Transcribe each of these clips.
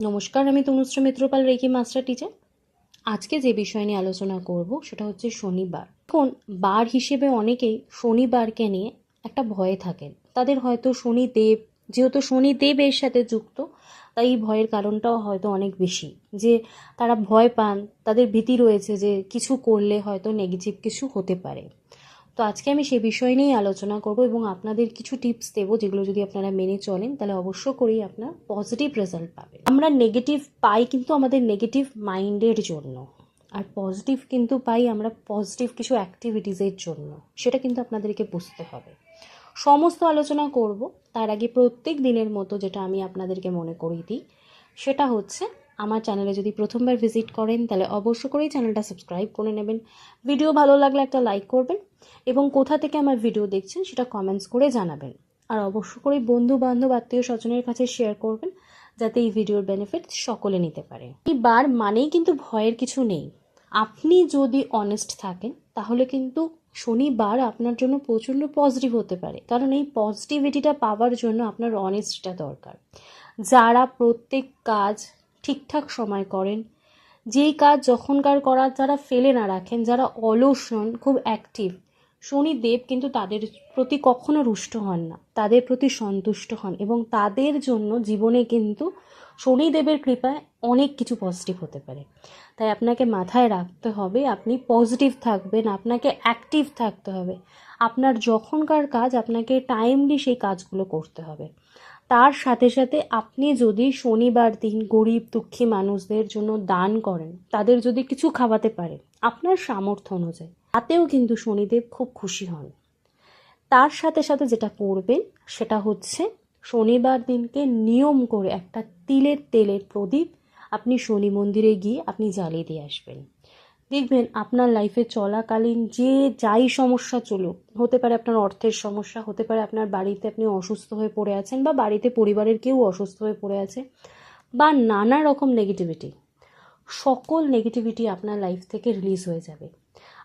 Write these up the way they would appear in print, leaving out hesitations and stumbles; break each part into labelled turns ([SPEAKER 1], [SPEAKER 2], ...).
[SPEAKER 1] নমস্কার, আমি Tanushree Mitrapal, reiki master teacher. আজকে যে বিষয় নিয়ে আলোচনা করব সেটা হচ্ছে শনিবার। এখন বার হিসেবে অনেকেই শনিবারকে নিয়ে একটা ভয়ে থাকেন। তাদের হয়তো শনিদেব, যেহেতু শনিদেব এর সাথে যুক্ত, তাই এই ভয়ের কারণটাও হয়তো অনেক বেশি, যে তারা ভয় পান, তাদের ভীতি রয়েছে যে কিছু করলে হয়তো নেগেটিভ কিছু হতে পারে। তো আজকে আমি সে বিষয় নিয়েই আলোচনা করব এবং আপনাদের কিছু টিপস দেবো, যেগুলো যদি আপনারা মেনে চলেন তাহলে অবশ্য করেই আপনার পজিটিভ রেজাল্ট পাবেন। আমরা নেগেটিভ পাই কিন্তু আমাদের নেগেটিভ মাইন্ডের জন্য, আর পজিটিভ কিন্তু পাই আমরা পজিটিভ কিছু অ্যাক্টিভিটিসের জন্য। সেটা কিন্তু আপনাদেরকে বুঝতে হবে। সমস্ত আলোচনা করব তার আগে প্রত্যেক দিনের মতো যেটা আমি আপনাদেরকে মনে করিয়ে দিই, সেটা হচ্ছে আমার চ্যানেলে যদি প্রথমবার ভিজিট করেন তাহলে অবশ্য করেই চ্যানেলটা সাবস্ক্রাইব করে নেবেন। ভিডিও ভালো লাগলে একটা লাইক করবেন এবং কোথা থেকে আমার ভিডিও দেখছেন সেটা কমেন্টস করে জানাবেন। আর অবশ্য করে বন্ধু বান্ধব আত্মীয় স্বজনের কাছে শেয়ার করবেন, যাতে এই ভিডিওর বেনিফিট সকলে নিতে পারে। এই বার মানেই কিন্তু ভয়ের কিছু নেই। আপনি যদি অনেস্ট থাকেন তাহলে কিন্তু শনিবার আপনার জন্য প্রচণ্ড পজিটিভ হতে পারে, কারণ এই পজিটিভিটিটা পাওয়ার জন্য আপনার অনেস্টটা দরকার। যারা প্রত্যেক কাজ ঠিকঠাক সময় করেন, যেই কাজ যখনকার করার যারা ফেলে না রাখেন, যারা অলস নন, খুব অ্যাক্টিভ, শনিদেব কিন্তু তাদের প্রতি কখনো রুষ্ট হন না, তাদের প্রতি সন্তুষ্ট হন এবং তাদের জন্য জীবনে কিন্তু শনিদেবের কৃপায় অনেক কিছু পজিটিভ হতে পারে। তাই আপনাকে মাথায় রাখতে হবে, আপনি পজিটিভ থাকবেন, আপনাকে অ্যাক্টিভ থাকতে হবে। আপনার যখনকার কাজ আপনাকে টাইমলি সেই কাজগুলো করতে হবে। তার সাথে সাথে আপনি যদি শনিবার দিন গরিব দুঃখী মানুষদের জন্য দান করেন, তাদের যদি কিছু খাওয়াতে পারেন আপনার সামর্থ্য অনুযায়ী, তাতেও কিন্তু শনিদেব খুব খুশি হন। তার সাথে সাথে যেটা করবেন সেটা হচ্ছে শনিবার দিনকে নিয়ম করে একটা তিলের তেলের প্রদীপ আপনি শনি মন্দিরে গিয়ে আপনি জ্বালিয়ে দিয়ে আসবেন। দেখবেন আপনার লাইফে চলাকালীন যে যাই সমস্যা চলুক, হতে পারে আপনার অর্থের সমস্যা, হতে পারে আপনার বাড়িতে আপনি অসুস্থ হয়ে পড়ে আছেন, বা বাড়িতে পরিবারের কেউ অসুস্থ হয়ে পড়ে আছে, বা নানা রকম নেগেটিভিটি, সকল নেগেটিভিটি আপনার লাইফ থেকে রিলিজ হয়ে যাবে।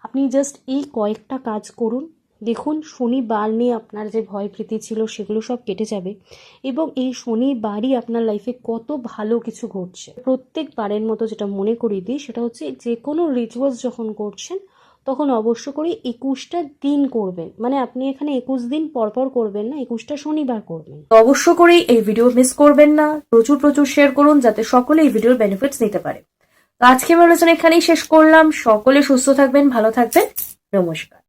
[SPEAKER 1] আপনি জাস্ট এই কয়েকটা কাজ করুন, দেখুন শনিবার নিয়ে আপনার যে ভয় ভীতি ছিল সেগুলো সব কেটে যাবে এবং এই শনিবারই আপনার লাইফে কত ভালো কিছু ঘটছে। প্রত্যেকবারের মতো যেটা মনে করিয়ে দিই সেটা হচ্ছে, যে কোনো রিচুয়ালস যখন করছেন তখন অবশ্য করে 21টা দিন করবেন। মানে আপনি এখানে 21 দিন পরপর করবেন না, 21টা শনিবার করবেন। অবশ্য করেই এই ভিডিও মিস করবেন না, প্রচুর প্রচুর শেয়ার করুন যাতে সকলে এই ভিডিওর বেনিফিটস নিতে পারে। তো আজকে আমি আলোচনা এখানেই শেষ করলাম। সকলে সুস্থ থাকবেন, ভালো থাকবেন। নমস্কার।